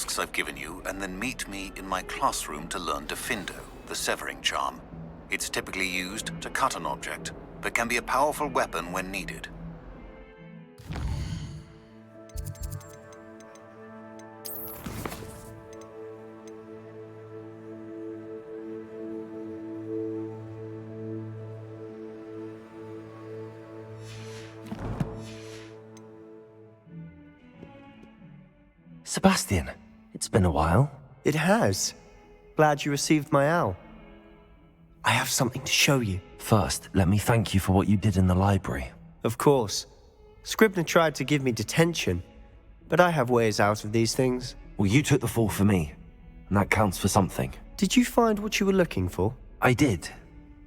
tasks I've given you, and then meet me in my classroom to learn Defindo, the severing charm. It's typically used to cut an object, but can be a powerful weapon when needed. Sebastian, it's been a while. It has. Glad you received my owl. I have something to show you. First, let me thank you for what you did in the library. Of course. Scribner tried to give me detention, but I have ways out of these things. Well, you took the fall for me, and that counts for something. Did you find what you were looking for? I did,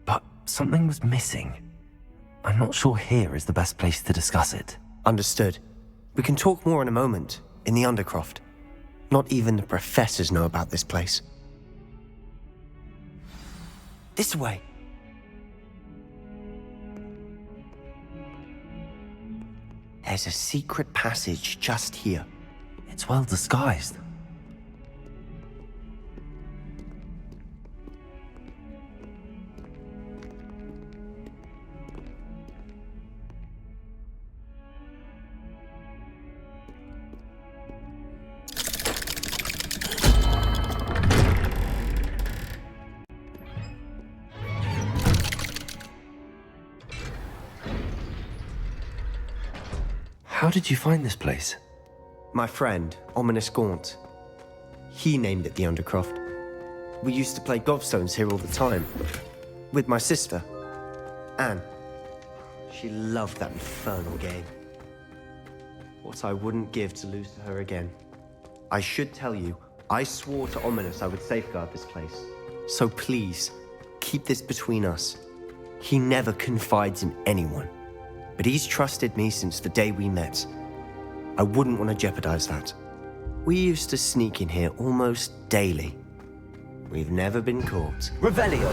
but something was missing. I'm not sure here is the best place to discuss it. Understood. We can talk more in a moment, in the undercroft. Not even the professors know about this place. This way. There's a secret passage just here. It's well disguised. How did you find this place? My friend, Ominous Gaunt. He named it the Undercroft. We used to play gobstones here all the time. With my sister, Anne. She loved that infernal game. What I wouldn't give to lose to her again. I should tell you, I swore to Ominous I would safeguard this place. So please, keep this between us. He never confides in anyone. But he's trusted me since the day we met. I wouldn't want to jeopardize that. We used to sneak in here almost daily. We've never been caught. Revelio!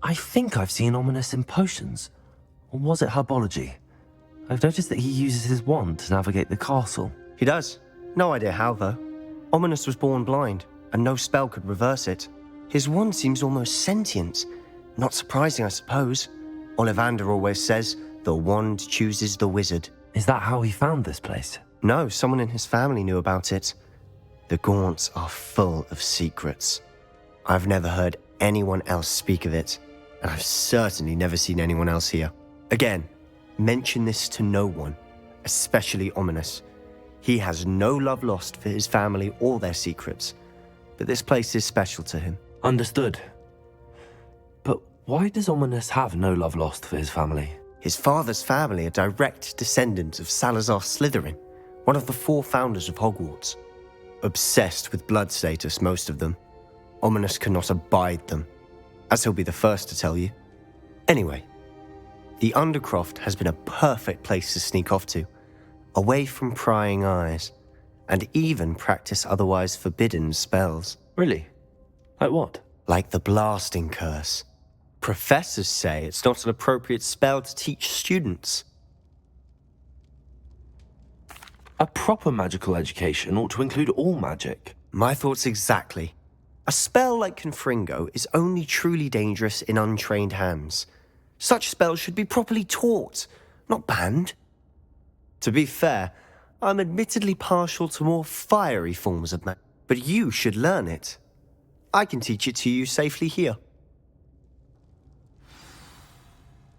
I think I've seen Ominous in potions. Or was it herbology? I've noticed that he uses his wand to navigate the castle. He does. No idea how, though. Ominous was born blind, and no spell could reverse it. His wand seems almost sentient. Not surprising, I suppose. Ollivander always says, the wand chooses the wizard. Is that how he found this place? No, someone in his family knew about it. The Gaunts are full of secrets. I've never heard anyone else speak of it, and I've certainly never seen anyone else here. Again, mention this to no one, especially Ominous. He has no love lost for his family or their secrets, but this place is special to him. Understood. But why does Ominous have no love lost for his family? His father's family are direct descendants of Salazar Slytherin, one of the 4 founders of Hogwarts. Obsessed with blood status, most of them. Ominous cannot abide them, as he'll be the first to tell you. Anyway, the Undercroft has been a perfect place to sneak off to, away from prying eyes, and even practice otherwise forbidden spells. Really? Like what? Like the blasting curse. Professors say it's not an appropriate spell to teach students. A proper magical education ought to include all magic. My thoughts exactly. A spell like Confringo is only truly dangerous in untrained hands. Such spells should be properly taught, not banned. To be fair, I'm admittedly partial to more fiery forms of magic, but you should learn it. I can teach it to you safely here.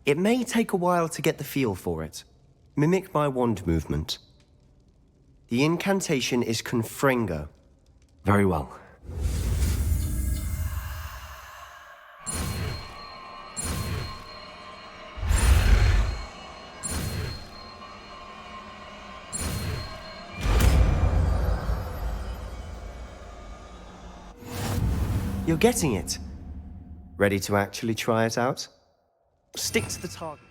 It may take a while to get the feel for it. Mimic my wand movement. The incantation is Confringo. Very well. You're getting it. Ready to actually try it out? Stick to the target.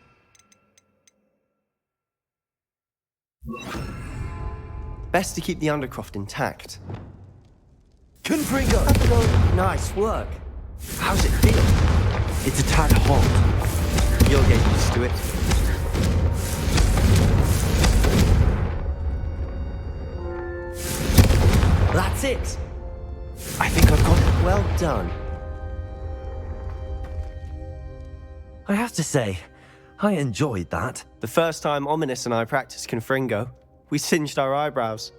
Best to keep the Undercroft intact. Confringo! Nice work. How's it feel? It's a tad hot. You'll get used to it. That's it! I think I've got it. Well done. I have to say, I enjoyed that. The first time Ominous and I practiced Confringo, we singed our eyebrows.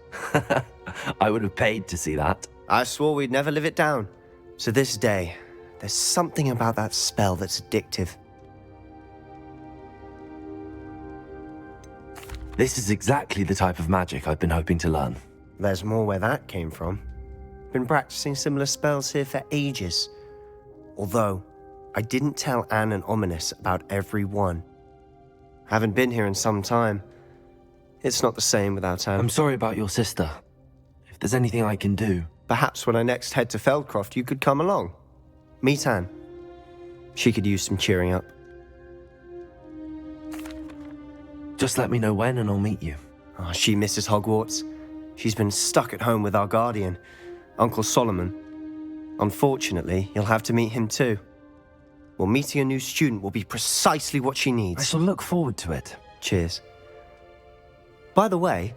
I would have paid to see that. I swore we'd never live it down. So this day, there's something about that spell that's addictive. This is exactly the type of magic I've been hoping to learn. There's more where that came from. Been practicing similar spells here for ages. Although, I didn't tell Anne and Ominous about every one. Haven't been here in some time. It's not the same without Anne. I'm sorry about your sister. If there's anything I can do... Perhaps when I next head to Feldcroft, you could come along. Meet Anne. She could use some cheering up. Just let me know when and I'll meet you. Oh, she misses Hogwarts. She's been stuck at home with our guardian, Uncle Solomon. Unfortunately, you'll have to meet him too. Well, meeting a new student will be precisely what she needs. I shall look forward to it. Cheers. By the way,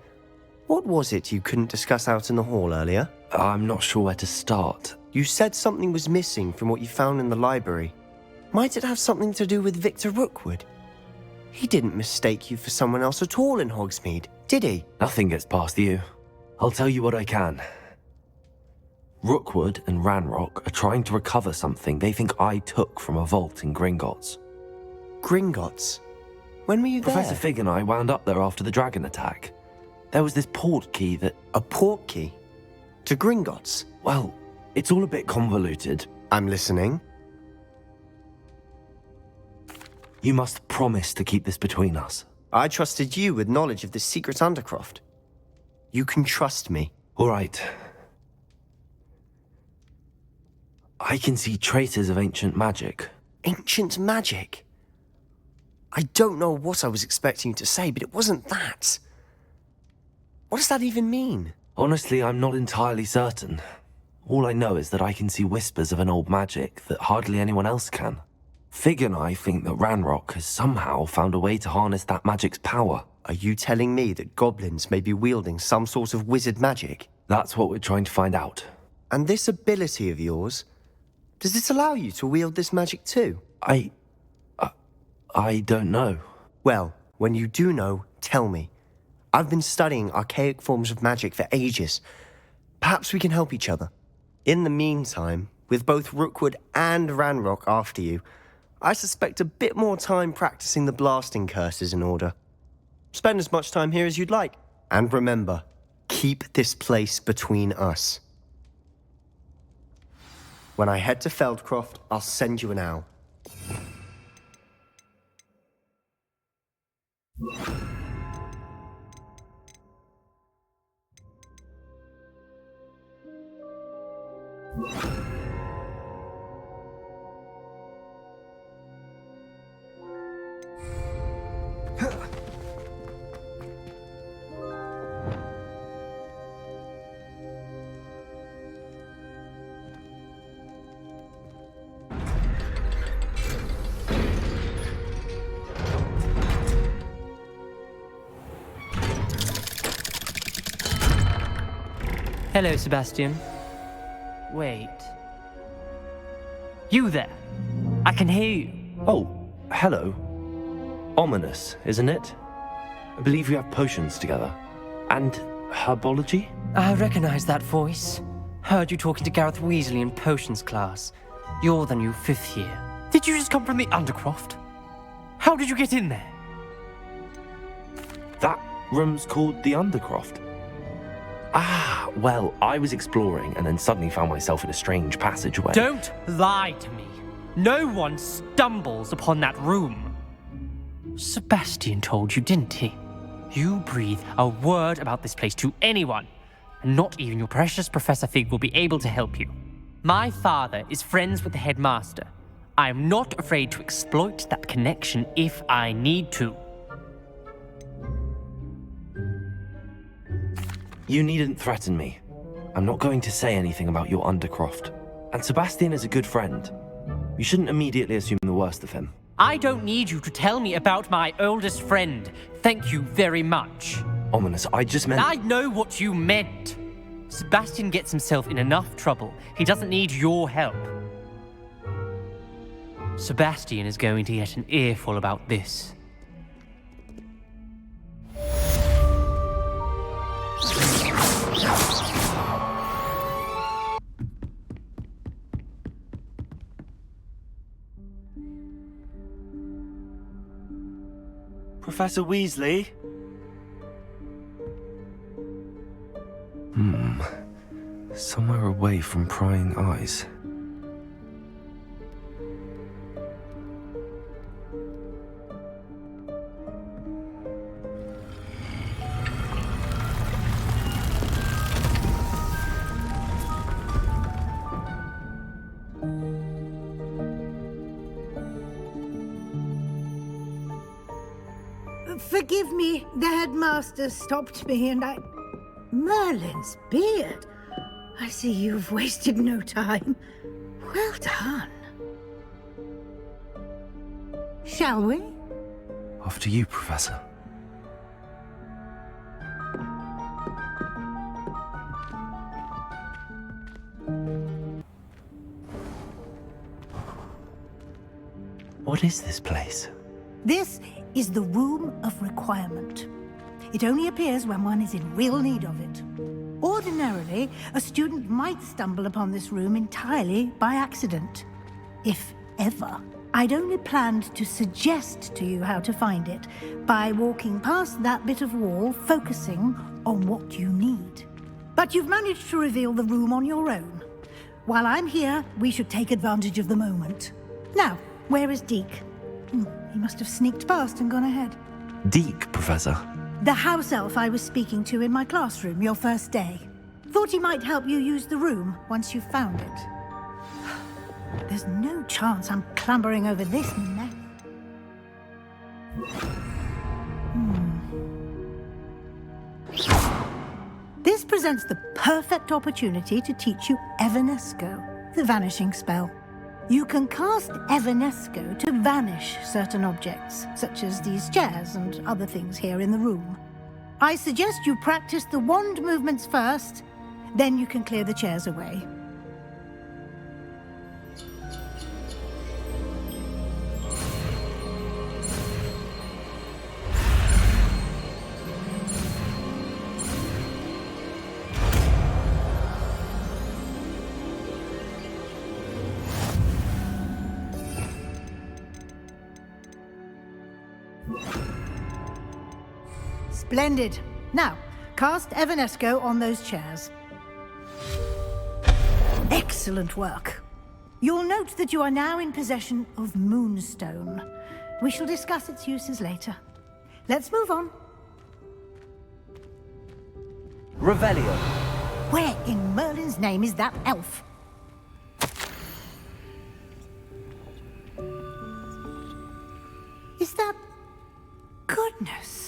what was it you couldn't discuss out in the hall earlier? I'm not sure where to start. You said something was missing from what you found in the library. Might it have something to do with Victor Rookwood? He didn't mistake you for someone else at all in Hogsmeade, did he? Nothing gets past you. I'll tell you what I can. Rookwood and Ranrock are trying to recover something they think I took from a vault in Gringotts. Gringotts? When were you there? Professor Fig and I wound up there after the dragon attack. There was this port key that... A port key? To Gringotts? Well, it's all a bit convoluted. I'm listening. You must promise to keep this between us. I trusted you with knowledge of the secret undercroft. You can trust me. All right. I can see traces of ancient magic. Ancient magic? I don't know what I was expecting you to say, but it wasn't that. What does that even mean? Honestly, I'm not entirely certain. All I know is that I can see whispers of an old magic that hardly anyone else can. Fig and I think that Ranrock has somehow found a way to harness that magic's power. Are you telling me that goblins may be wielding some sort of wizard magic? That's what we're trying to find out. And this ability of yours, does it allow you to wield this magic too? I don't know. Well, when you do know, tell me. I've been studying archaic forms of magic for ages. Perhaps we can help each other. In the meantime, with both Rookwood and Ranrock after you, I suspect a bit more time practicing the blasting curse is in order. Spend as much time here as you'd like. And remember, keep this place between us. When I head to Feldcroft, I'll send you an owl. Hello, Sebastian. Wait. You there? I can hear you. Oh, hello. Ominous, isn't it? I believe we have potions together. And herbology? I recognize that voice. Heard you talking to Gareth Weasley in potions class. You're the new 5th year. Did you just come from the undercroft? How did you get in there? That room's called the Undercroft. Ah, well, I was exploring and then suddenly found myself in a strange passageway. Don't lie to me. No one stumbles upon that room. Sebastian told you, didn't he? You breathe a word about this place to anyone, and not even your precious Professor Fig will be able to help you. My father is friends with the headmaster. I am not afraid to exploit that connection if I need to. You needn't threaten me. I'm not going to say anything about your Undercroft. And Sebastian is a good friend. You shouldn't immediately assume the worst of him. I don't need you to tell me about my oldest friend. Thank you very much. Ominous, I just meant... I know what you meant. Sebastian gets himself in enough trouble. He doesn't need your help. Sebastian is going to get an earful about this. Professor Weasley? Somewhere away from prying eyes. Forgive me, the headmaster stopped me and I... Merlin's beard. I see you've wasted no time. Well done. Shall we? After you, Professor. What is this place? This is the Room of Requirement. It only appears when one is in real need of it. Ordinarily, a student might stumble upon this room entirely by accident. If ever. I'd only planned to suggest to you how to find it by walking past that bit of wall, focusing on what you need. But you've managed to reveal the room on your own. While I'm here, we should take advantage of the moment. Now, where is Deke? He must have sneaked past and gone ahead. Deke, Professor. The house elf I was speaking to in my classroom your first day. Thought he might help you use the room once you found it. There's no chance I'm clambering over this mess. This presents the perfect opportunity to teach you Evanesco, the vanishing spell. You can cast Evanesco to vanish certain objects, such as these chairs and other things here in the room. I suggest you practice the wand movements first, then you can clear the chairs away. Splendid. Now, cast Evanesco on those chairs. Excellent work. You'll note that you are now in possession of Moonstone. We shall discuss its uses later. Let's move on. Revelio. Where in Merlin's name is that elf? Is that... Goodness.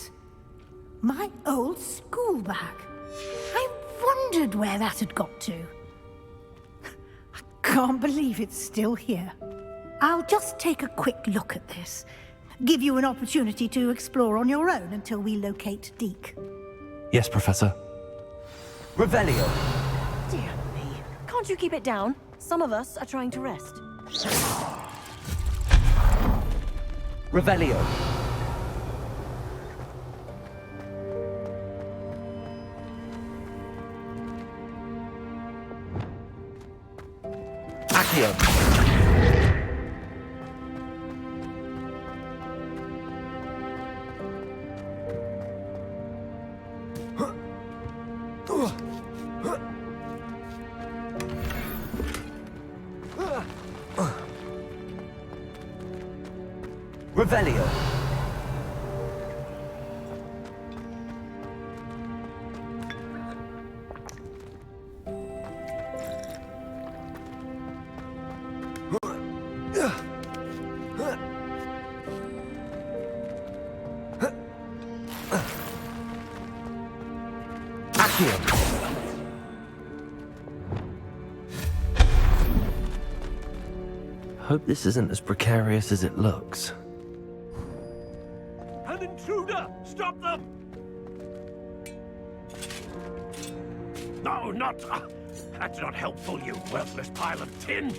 My old school bag. I wondered where that had got to. I can't believe it's still here. I'll just take a quick look at this. Give you an opportunity to explore on your own until we locate Deke. Yes, Professor. Revelio. Dear me. Can't you keep it down? Some of us are trying to rest. Revelio. Accio. Revelio. Accio. Hope this isn't as precarious as it looks. An intruder! Stop them! No, not... that's not helpful, you worthless pile of tin!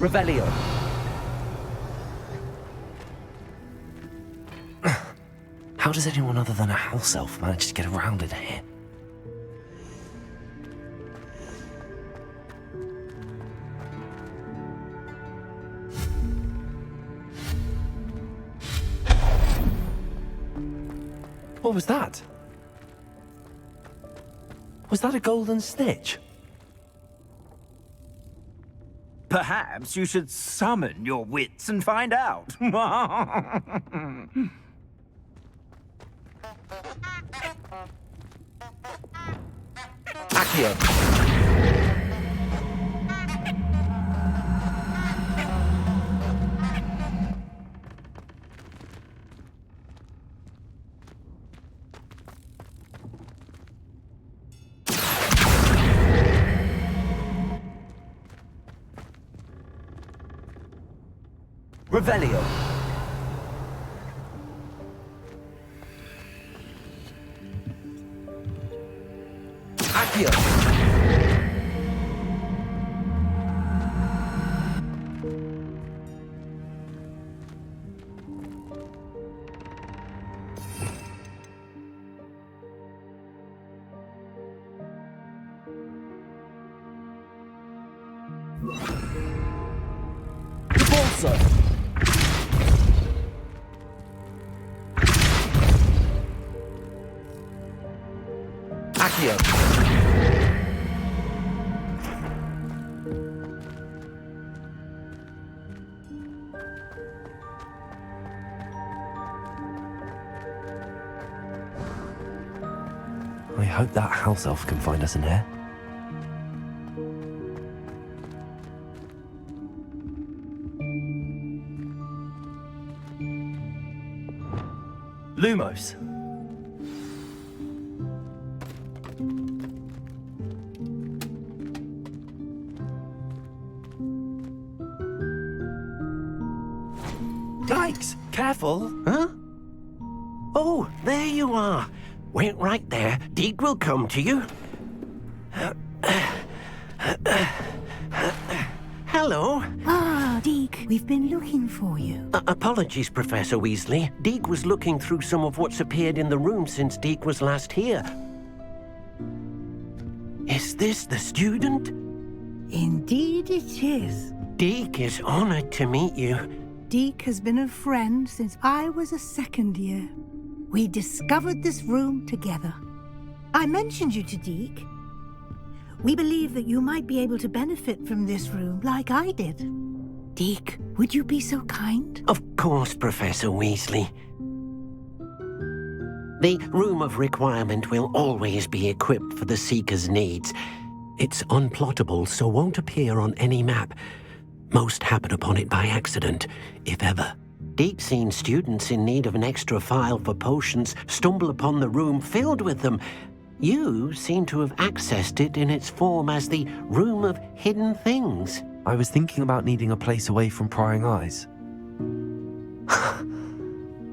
Revelio. How does anyone other than a house elf manage to get around in here? What was that? Was that a golden snitch? Perhaps you should summon your wits and find out. Accio. Revelio. Accio. Bolsa. Accio. I hope that house elf can find us in here. Lumos. Dykes, careful. Huh? Oh, there you are. Wait right there. Deke will come to you. Hello. Ah, Deke, we've been looking for you. Apologies, Professor Weasley. Deke was looking through some of what's appeared in the room since Deke was last here. Is this the student? Indeed it is. Deke is honored to meet you. Deke has been a friend since I was a second year. We discovered this room together. I mentioned you to Deke. We believe that you might be able to benefit from this room like I did. Deke, would you be so kind? Of course, Professor Weasley. The Room of Requirement will always be equipped for the Seeker's needs. It's unplottable, so won't appear on any map. Most happen upon it by accident, if ever. Deke's seen students in need of an extra file for potions stumble upon the room filled with them. You seem to have accessed it in its form as the Room of Hidden Things. I was thinking about needing a place away from prying eyes.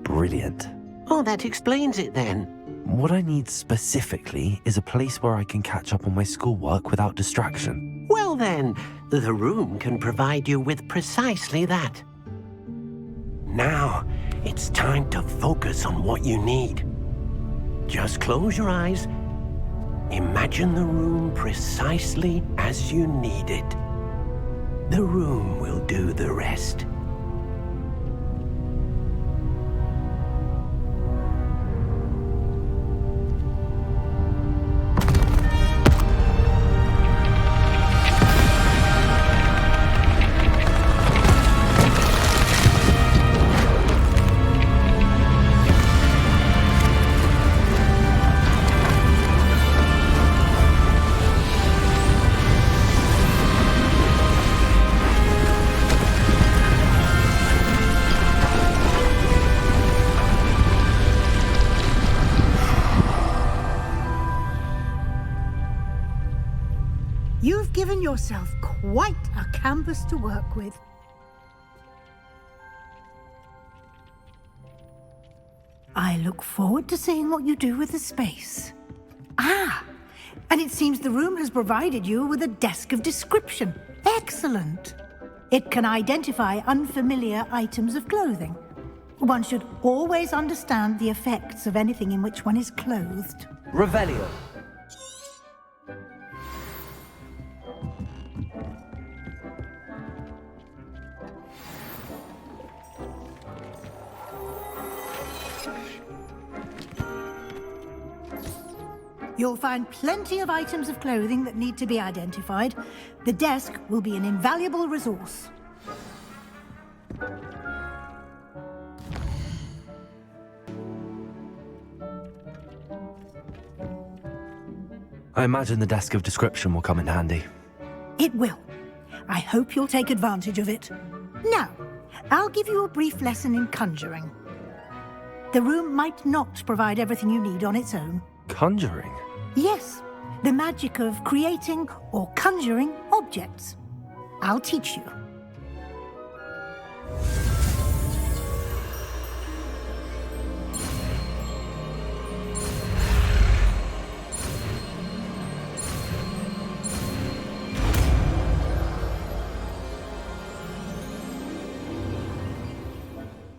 Brilliant. Oh, that explains it then. What I need specifically is a place where I can catch up on my schoolwork without distraction. Well then, the room can provide you with precisely that. Now, it's time to focus on what you need. Just close your eyes. Imagine the room precisely as you need it. The room will do the rest. yourself quite a canvas to work with. I look forward to seeing what you do with the space. Ah, and it seems the room has provided you with a desk of description. Excellent. It can identify unfamiliar items of clothing. One should always understand the effects of anything in which one is clothed. Revelio. You'll find plenty of items of clothing that need to be identified. The desk will be an invaluable resource. I imagine the desk of description will come in handy. It will. I hope you'll take advantage of it. Now, I'll give you a brief lesson in conjuring. The room might not provide everything you need on its own. Conjuring? Yes, the magic of creating or conjuring objects. I'll teach you.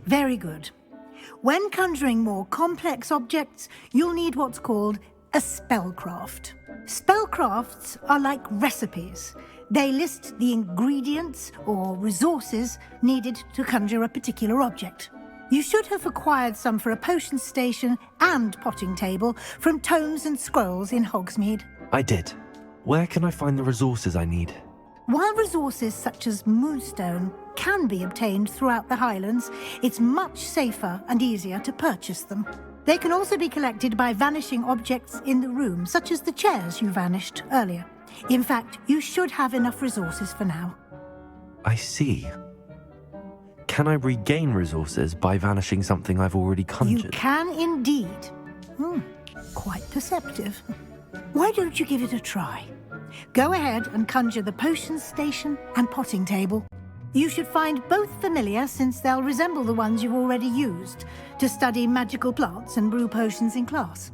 Very good. When conjuring more complex objects, you'll need what's called a spellcraft. Spellcrafts are like recipes. They list the ingredients or resources needed to conjure a particular object. You should have acquired some for a potion station and potting table from tomes and scrolls in Hogsmeade. I did. Where can I find the resources I need? While resources such as moonstone can be obtained throughout the Highlands, it's much safer and easier to purchase them. They can also be collected by vanishing objects in the room, such as the chairs you vanished earlier. In fact, you should have enough resources for now. I see. Can I regain resources by vanishing something I've already conjured? You can indeed. Quite perceptive. Why don't you give it a try? Go ahead and conjure the potion station and potting table. You should find both familiar, since they'll resemble the ones you've already used to study magical plants and brew potions in class.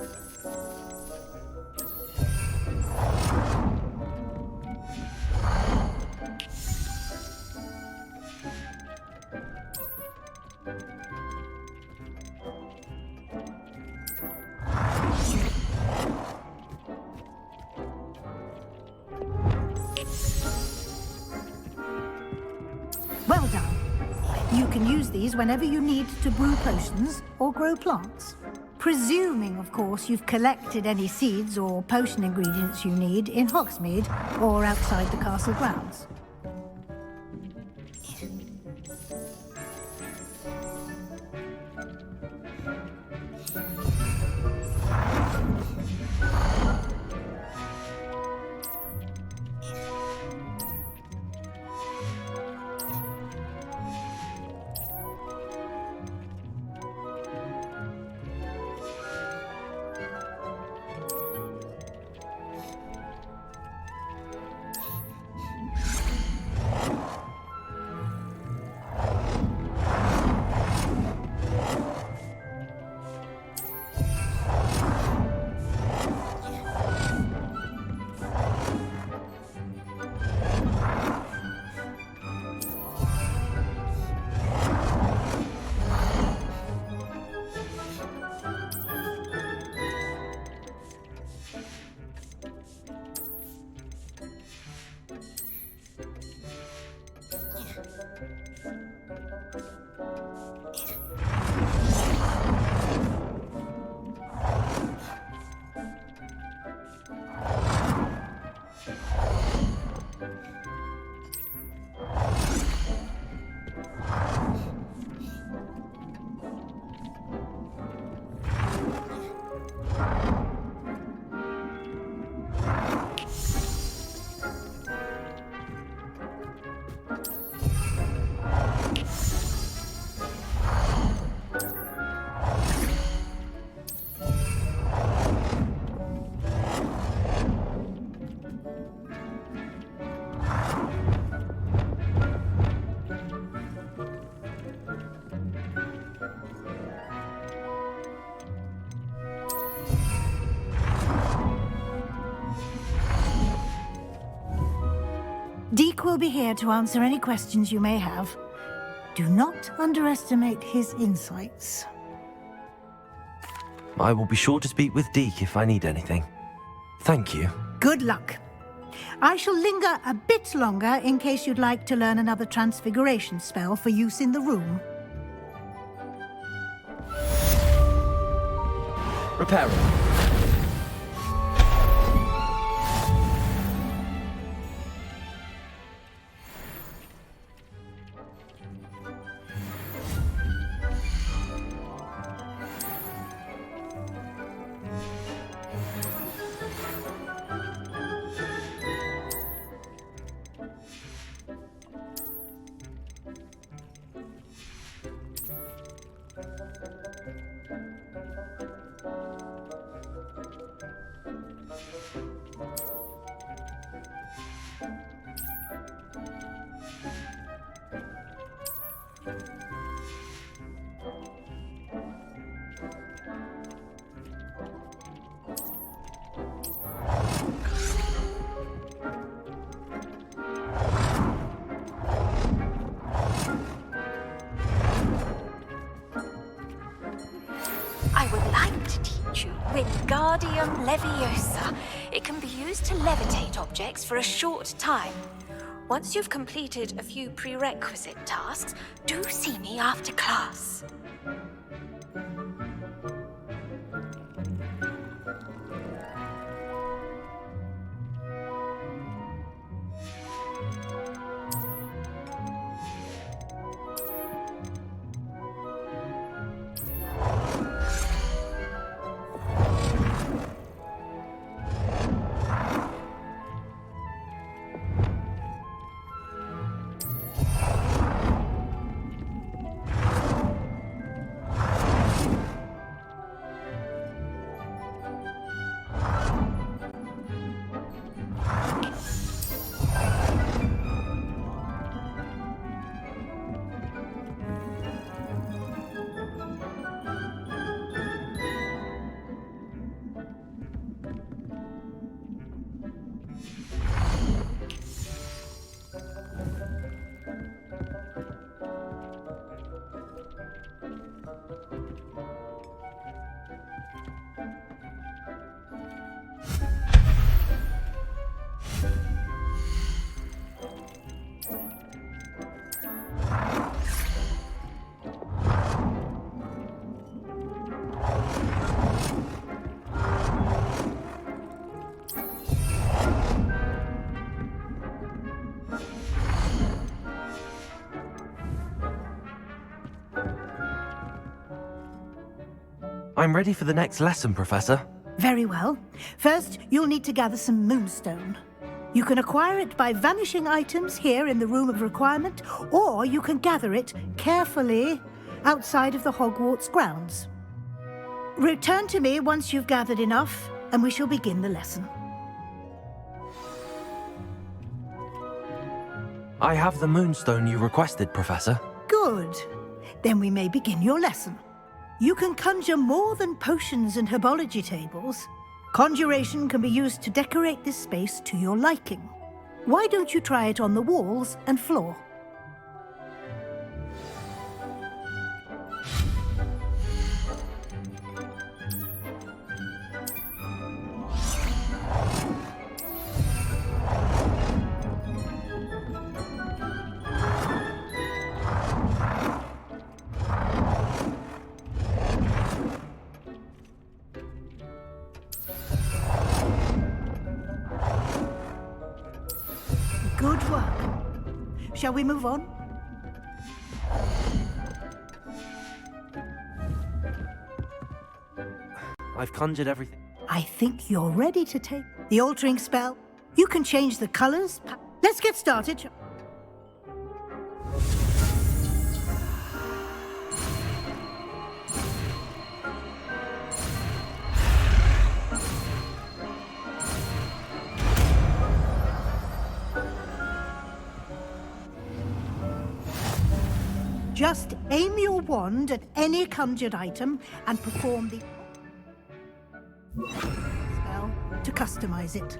Well done. You can use these whenever you need to brew potions or grow plants. Presuming, of course, you've collected any seeds or potion ingredients you need in Hogsmeade or outside the castle grounds. Deke will be here to answer any questions you may have. Do not underestimate his insights. I will be sure to speak with Deke if I need anything. Thank you. Good luck. I shall linger a bit longer in case you'd like to learn another transfiguration spell for use in the room. Repairing. Wingardium Leviosa. It can be used to levitate objects for a short time. Once you've completed a few prerequisite tasks, do see me after class. I'm ready for the next lesson, Professor. Very well. First, you'll need to gather some moonstone. You can acquire it by vanishing items here in the Room of Requirement, or you can gather it carefully outside of the Hogwarts grounds. Return to me once you've gathered enough, and we shall begin the lesson. I have the moonstone you requested, Professor. Good. Then we may begin your lesson. You can conjure more than potions and herbology tables. Conjuration can be used to decorate this space to your liking. Why don't you try it on the walls and floor? Good work. Shall we move on? I've conjured everything. I think you're ready to take the altering spell. You can change the colors. Let's get started. Just aim your wand at any conjured item and perform the spell to customize it.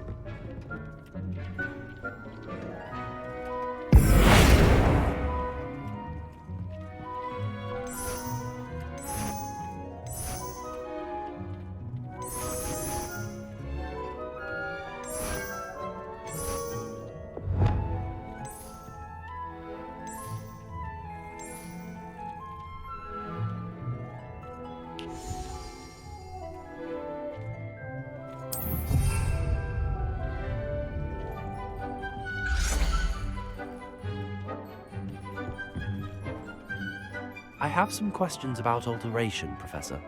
I have some questions about alteration, Professor.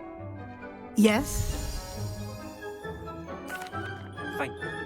Yes? Thank you.